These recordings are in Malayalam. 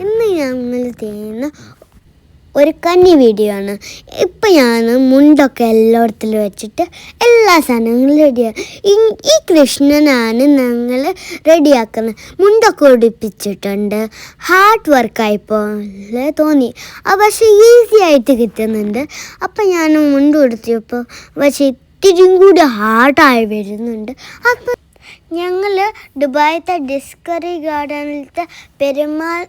ഇന്ന് ഞങ്ങൾ ചെയ്യുന്ന ഒരു കന്നി വീഡിയോ ആണ്. ഇപ്പം ഞാൻ മുണ്ടൊക്കെ എല്ലായിടത്തിലും വെച്ചിട്ട് എല്ലാ സാധനങ്ങളും റെഡിയാണ്. ഈ കൃഷ്ണനാണ് ഞങ്ങൾ റെഡിയാക്കുന്നത്. മുണ്ടൊക്കെ ഉടുപ്പിച്ചിട്ടുണ്ട്. ഹാർഡ് വർക്കായി പോലെ തോന്നി, പക്ഷേ ഈസി ആയിട്ട് കിട്ടുന്നുണ്ട്. അപ്പം ഞാൻ മുണ്ട് ഉടുത്തിയപ്പോൾ പക്ഷേ ഇത്തിരിയും കൂടി ഹാർഡായി വരുന്നുണ്ട്. അപ്പം ഞങ്ങൾ ദുബായിലത്തെ ഡിസ്കവറി ഗാർഡനിലത്തെ പെരുമാൾ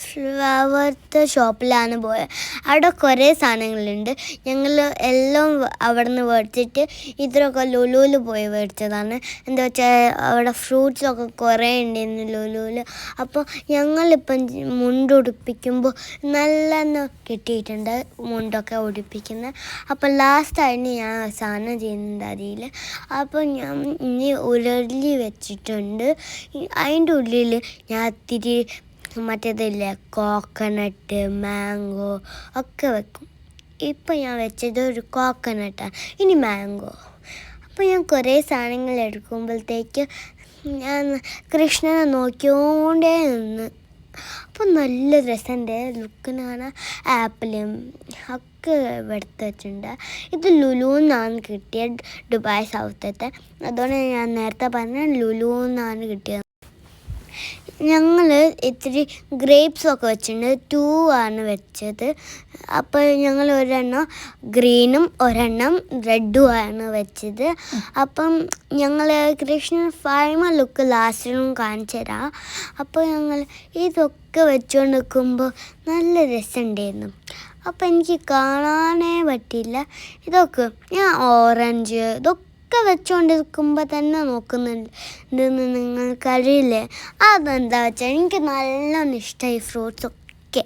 ഫ്ലവറിൻ്റെ ഷോപ്പിലാണ് പോയത്. അവിടെ കുറേ സാധനങ്ങളുണ്ട്. ഞങ്ങൾ എല്ലാം അവിടെ നിന്ന് മേടിച്ചിട്ട് ഇത്രയൊക്കെ ലുലുവിൽ പോയി മേടിച്ചതാണ്. എന്താ വെച്ചാൽ അവിടെ ഫ്രൂട്ട്സൊക്കെ കുറേ ഉണ്ടായിരുന്നു ലുലുവിൽ. അപ്പോൾ ഞങ്ങളിപ്പം മുണ്ട് ഉടുപ്പിക്കുമ്പോൾ നല്ല കിട്ടിയിട്ടുണ്ട് മുണ്ടൊക്കെ ഉടുപ്പിക്കുന്നത്. അപ്പോൾ ലാസ്റ്റായിട്ട് ഞാൻ സാധനം ചെയ്യുന്നുണ്ട് അതിൽ. അപ്പോൾ ഞാൻ ഇനി ഉരുളി വെച്ചിട്ടുണ്ട്. അതിൻ്റെ ഉള്ളിൽ ഞാൻ ഇത്തിരി മറ്റേതില്ലേ കോക്കനട്ട്, മാംഗോ ഒക്കെ വെക്കും. ഇപ്പം ഞാൻ വെച്ചത് ഒരു കോക്കനട്ടാണ്, ഇനി മാംഗോ. അപ്പോൾ ഞാൻ കുറേ സാധനങ്ങൾ എടുക്കുമ്പോഴത്തേക്ക് ഞാൻ കൃഷ്ണനെ നോക്കിയോണ്ടേ നിന്ന്. അപ്പോൾ നല്ല രസമുണ്ട് ലുക്കിന് കാണാൻ. ആപ്പിളും ഒക്കെ എടുത്ത് വെച്ചിട്ടുണ്ട്. ഇത് ലുലുന്നാണ് കിട്ടിയത്, ദുബായ് സൗത്തത്തെ. അതുകൊണ്ട് ഞാൻ നേരത്തെ പറഞ്ഞ ലുലുന്നാണ് കിട്ടിയത്. ഞങ്ങൾ ഇത്തിരി ഗ്രേപ്സൊക്കെ വെച്ചിട്ടുണ്ട്. 2 ആണ് വെച്ചത്. അപ്പോൾ ഞങ്ങൾ ഒരെണ്ണം ഗ്രീനും ഒരെണ്ണം റെഡും ആണ് വെച്ചത്. അപ്പം ഞങ്ങൾ കൃഷ്ണൻ ഫൈമ ലുക്ക് ലാസ്റ്റിലും കാണിച്ചു തരാം. അപ്പോൾ ഞങ്ങൾ ഇതൊക്കെ വെച്ചുകൊണ്ട് നിൽക്കുമ്പോൾ നല്ല രസമുണ്ടായിരുന്നു. അപ്പോൾ എനിക്ക് കാണാനേ പറ്റില്ല. ഇതൊക്കെ ഞാൻ ഓറഞ്ച് ഇതൊക്കെ വെച്ചുകൊണ്ടിരിക്കുമ്പോൾ തന്നെ നോക്കുന്നുണ്ടെന്ന് നിങ്ങൾക്കറിയില്ലേ. അതെന്താ വെച്ചാൽ എനിക്ക് നല്ലോണം ഇഷ്ടമായി ഫ്രൂട്ട്സൊക്കെ.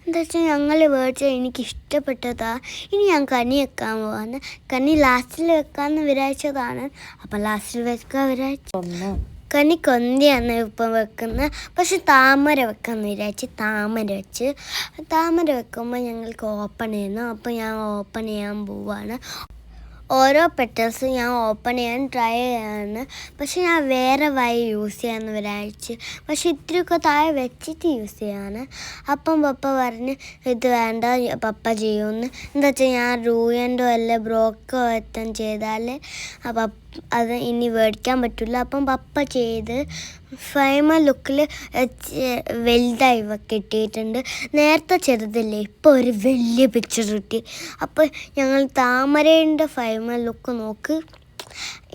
എന്താ വെച്ചാൽ ഞങ്ങൾ മേടിച്ചാൽ എനിക്ക് ഇഷ്ടപ്പെട്ടതാണ്. ഇനി ഞാൻ കനി വെക്കാൻ പോവാണ്. കനി ലാസ്റ്റിൽ വെക്കാമെന്ന് വിചാരിച്ചതാണ്. അപ്പം ലാസ്റ്റിൽ വെക്കാൻ വിചാരിച്ചു. കനി കൊന്തിയാണ് ഇപ്പം വെക്കുന്നത്. പക്ഷെ താമര വെക്കാമെന്ന് വിചാരിച്ച് താമര വെക്കുമ്പോൾ ഞങ്ങൾക്ക് ഓപ്പൺ ചെയ്യുന്നു. അപ്പോൾ ഞാൻ ഓപ്പൺ ചെയ്യാൻ പോവാണ്. ഓരോ പെറ്റൽസ് ഞാൻ ഓപ്പൺ ചെയ്യാൻ ട്രൈ ചെയ്യാണ്. പക്ഷെ ഞാൻ വേറെ വഴി യൂസ് ചെയ്യാമെന്ന് വിചാരിച്ച്. പക്ഷെ ഇത്തിരിയൊക്കെ താഴെ വെച്ചിട്ട് യൂസ് ചെയ്യാണ്. അപ്പം പപ്പ പറഞ്ഞ് ഇത് വേണ്ട, പപ്പ ചെയ്യുമെന്ന്. എന്താ വെച്ചാൽ ഞാൻ റൂയൻ്റോ അല്ല ബ്രോക്കോ എത്താൻ ചെയ്താൽ അത് ഇനി മേടിക്കാൻ പറ്റില്ല. അപ്പം പപ്പ ചെയ്ത് ഫൈമ ലുക്കിൽ വലുതായി കിട്ടിയിട്ടുണ്ട്. നേരത്തെ ചെറുതല്ലേ, ഇപ്പോൾ ഒരു വലിയ പിക്ചർ കിട്ടി. അപ്പോൾ ഞങ്ങൾ താമരേൻ്റെ ഫൈമ ലുക്ക് നോക്ക്.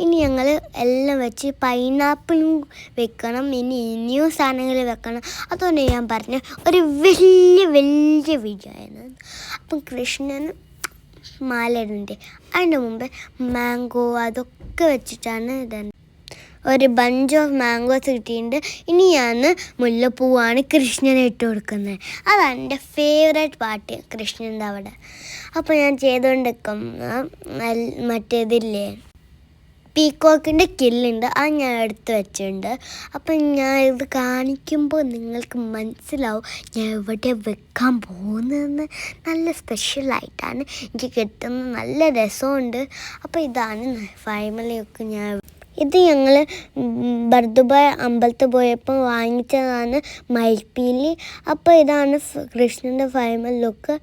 ഇനി ഞങ്ങൾ എല്ലാം വെച്ച് പൈനാപ്പിളും വെക്കണം. ഇനിയും സാധനങ്ങൾ വെക്കണം. അതുകൊണ്ട് ഞാൻ പറഞ്ഞ ഒരു വലിയ വീഡിയോ ആയിരുന്നു. അപ്പം കൃഷ്ണന് മാലയുണ്ട്. അതിൻ്റെ മുമ്പ് മാംഗോ അതൊക്കെ വെച്ചിട്ടാണ് ഇതാണ്. ഒരു ബഞ്ച് ഓഫ് മാംഗോസ് കിട്ടിയിട്ടുണ്ട്. ഇനി ഞാൻ മുല്ലപ്പൂവാണ് കൃഷ്ണനെ ഇട്ട് കൊടുക്കുന്നത്. അതാണ് എൻ്റെ ഫേവറേറ്റ് പാർട്ട് കൃഷ്ണൻ്റെ അവിടെ. അപ്പോൾ ഞാൻ ചെയ്തുകൊണ്ടിരിക്കും മറ്റേതില്ലേ പീക്കോക്കിൻ്റെ കില്ലുണ്ട്, അത് ഞാൻ എടുത്ത് വെച്ചിട്ടുണ്ട്. അപ്പം ഞാൻ ഇത് കാണിക്കുമ്പോൾ നിങ്ങൾക്ക് മനസ്സിലാവും ഞാൻ എവിടെ വെക്കാൻ പോകുന്നതെന്ന്. നല്ല സ്പെഷ്യലായിട്ടാണ് എനിക്ക് കിട്ടുന്നത്, നല്ല രസമുണ്ട്. അപ്പോൾ ഇതാണ് ഫൈനലിയൊക്കെ ഇത് ഞങ്ങൾ ബർദുബായ് അമ്പലത്തിൽ പോയപ്പോൾ വാങ്ങിച്ചതാണ് മയിൽപ്പീലി. അപ്പോൾ ഇതാണ് കൃഷ്ണൻ്റെ ഫൈനൽ ലുക്ക്.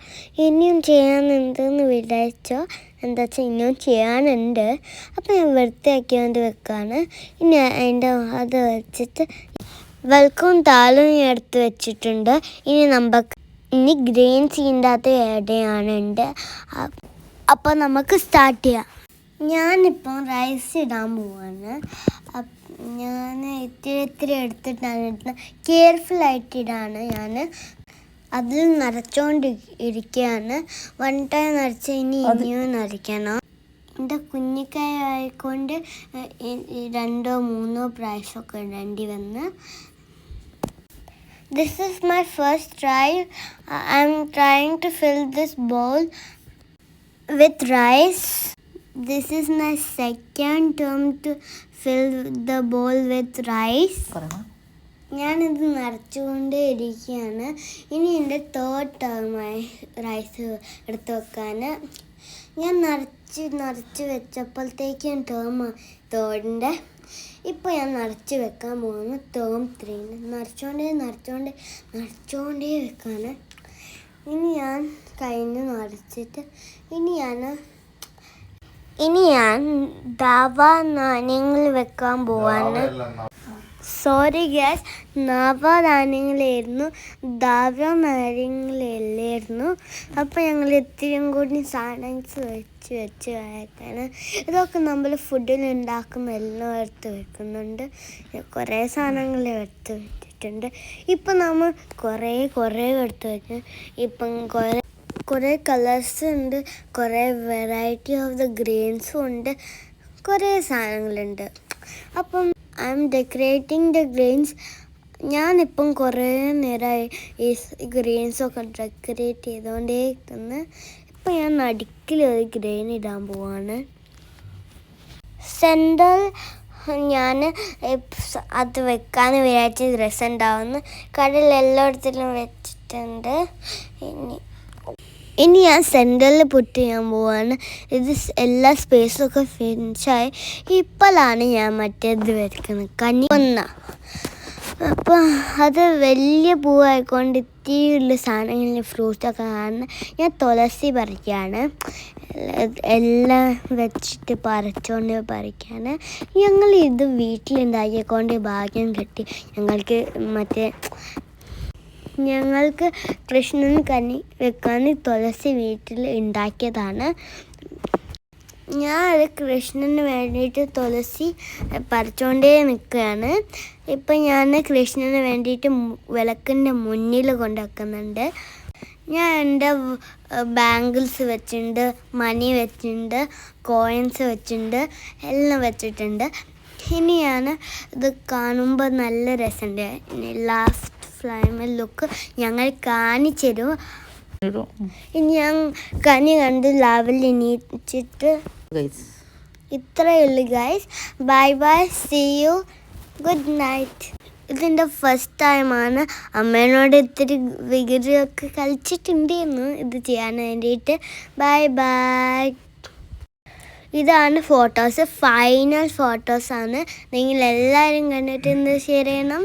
ഇനിയും ചെയ്യാനുണ്ടെന്ന് വിചാരിച്ചോ, എന്താ വെച്ചാൽ ഇനിയും ചെയ്യാനുണ്ട്. അപ്പോൾ ഞാൻ വൃത്തിയാക്കിയോണ്ട് വെക്കാണ്. ഇനി അതിൻ്റെ അത് വെച്ചിട്ട് വെൽക്കം താളും എടുത്ത് വെച്ചിട്ടുണ്ട്. ഇനി ഗ്രീൻ സീൻ്റെ അകത്ത് ഇടയാനുണ്ട്. അപ്പോൾ നമുക്ക് സ്റ്റാർട്ട് ചെയ്യാം. ഞാനിപ്പം റൈസ് ഇടാൻ പോവാണ്. ഞാൻ ഇത്തിരി എടുത്തിട്ടാണ് ഇടുന്നത്. കെയർഫുള്ളായിട്ടിടാണ് ഞാൻ. അതിൽ നിറച്ചുകൊണ്ട് ഇരിക്കുകയാണ്. 1 ടൈം നിറച്ച് ഇനിയും നിറയ്ക്കണം. എൻ്റെ കുഞ്ഞിക്കായ ആയിക്കൊണ്ട് 2 3 പ്രാവശ്യമൊക്കെ ഇടേണ്ടി വന്ന്. This is my first try. I'm trying to fill this bowl with rice. This is my second term to fill the bowl with rice. ഞാനിത് നിറച്ചുകൊണ്ട് ഇരിക്കുകയാണ്. ഇനി എൻ്റെ 3rd ടേമായി റൈസ് എടുത്ത് വെക്കാൻ. ഞാൻ നിറച്ച് വെച്ചപ്പോഴത്തേക്കും ടേം 3ൻ്റെ ഇപ്പോൾ ഞാൻ നിറച്ച് വെക്കാൻ പോകുന്നു ടേം 3 നിറച്ചോണ്ടേ വെക്കാണ്. ഇനി ഞാൻ കഴിഞ്ഞ് നിറച്ചിട്ട് ഇനി ഞാൻ ദാവ നാണ്യങ്ങൾ വെക്കാൻ പോവാണ്. സോറി ഗ്യാസ്, നവധാന്യങ്ങളായിരുന്നു, ദാവ നാണ്യങ്ങളല്ലായിരുന്നു. അപ്പോൾ ഞങ്ങൾ ഇത്തിരിയും കൂടി സാധനങ്ങൾ വെച്ച് വയ്ക്കാണ്. ഇതൊക്കെ നമ്മൾ ഫുഡിൽ ഉണ്ടാക്കുമ്പോൾ എല്ലാം എടുത്ത് വെക്കുന്നുണ്ട്. കുറേ സാധനങ്ങൾ എടുത്ത് വെച്ചിട്ടുണ്ട്. ഇപ്പം നമ്മൾ കുറേ എടുത്ത് വെച്ചു. ഇപ്പം കുറേ കളേഴ്സ് ഉണ്ട്, കുറേ വെറൈറ്റി ഓഫ് ദ ഗ്രെയിൻസും ഉണ്ട്, കുറേ സാധനങ്ങളുണ്ട്. അപ്പം I M decorating the grains. ഞാനിപ്പം കുറേ നേരമായി ഈ ഗ്രെയിൻസൊക്കെ ഡെക്കറേറ്റ് ചെയ്തുകൊണ്ടേ ഇരിക്കുന്നു. ഇപ്പം ഞാൻ നടുക്കിൽ ഒരു ഗ്രെയിൻ ഇടാൻ പോവാണ്. സെൻറ്റർ ഞാൻ അത് വെക്കാൻ വിചാരിച്ച രസമുണ്ടാവുന്നു. കടയിൽ എല്ലായിടത്തിലും വെച്ചിട്ടുണ്ട്. ഇനി ഞാൻ സെൻറ്ററിൽ പുട്ട് ചെയ്യാൻ പോവാണ്. ഇത് എല്ലാ സ്പേസൊക്കെ ഫിനിഷായി. ഇപ്പോഴാണ് ഞാൻ മറ്റേത് വരയ്ക്കുന്നത്, കനി ഒന്ന. അപ്പോൾ അത് വലിയ പൂവായിക്കൊണ്ട് ഇത്തിരിയുള്ള സാധനങ്ങളിൽ ഫ്രൂട്ട്സൊക്കെ കാണുന്നത്. ഞാൻ തുളസി പറിക്കുകയാണ്, എല്ലാം വെച്ചിട്ട് പറിക്കുകയാണ്. ഞങ്ങൾ ഇത് വീട്ടിലുണ്ടാക്കിക്കൊണ്ട് ഭാഗ്യം കിട്ടി. ഞങ്ങൾക്ക് കൃഷ്ണന് കനി വെക്കാൻ തുളസി വീട്ടിൽ ഉണ്ടാക്കിയതാണ്. ഞാൻ കൃഷ്ണന് വേണ്ടിയിട്ട് തുളസി പറിച്ചുകൊണ്ടേ നിൽക്കുകയാണ്. ഇപ്പം ഞാൻ കൃഷ്ണന് വേണ്ടിയിട്ട് വിളക്കിൻ്റെ മുന്നിൽ കൊണ്ടുവെക്കുന്നുണ്ട്. ഞാൻ എൻ്റെ ബാംഗിൾസ് വെച്ചിട്ടുണ്ട്, മണി വെച്ചിട്ടുണ്ട്, കോയിൻസ് വെച്ചിട്ടുണ്ട്, എല്ലാം വെച്ചിട്ടുണ്ട്. ഇനി ഞാൻ ഇത് കാണുമ്പോൾ നല്ല രസമുണ്ട്. ഇനി ലാസ്റ്റ് ഫ്ലൈമൽ ലുക്ക് ഞങ്ങൾ കാണിച്ചു തരും. ഇനി ഞാൻ കനി കണ്ട് ലാവിൽ എണീച്ചിട്ട് ഇത്രയേ ഉള്ളൂ guys. Bye bye, see you, good night. ഇതിൻ്റെ ഫസ്റ്റ് ടൈമാണ്. അമ്മേനോട് ഇത്തിരി വികൃതിയൊക്കെ കളിച്ചിട്ടുണ്ടായിരുന്നു ഇത് ചെയ്യാൻ വേണ്ടിയിട്ട്. Bye bye. ഇതാണ് ഫോട്ടോസ്, ഫൈനൽ ഫോട്ടോസാണ്. നിങ്ങൾ എല്ലാവരും കണ്ടിട്ട് എന്ത് ഷെയർ ചെയ്യണം.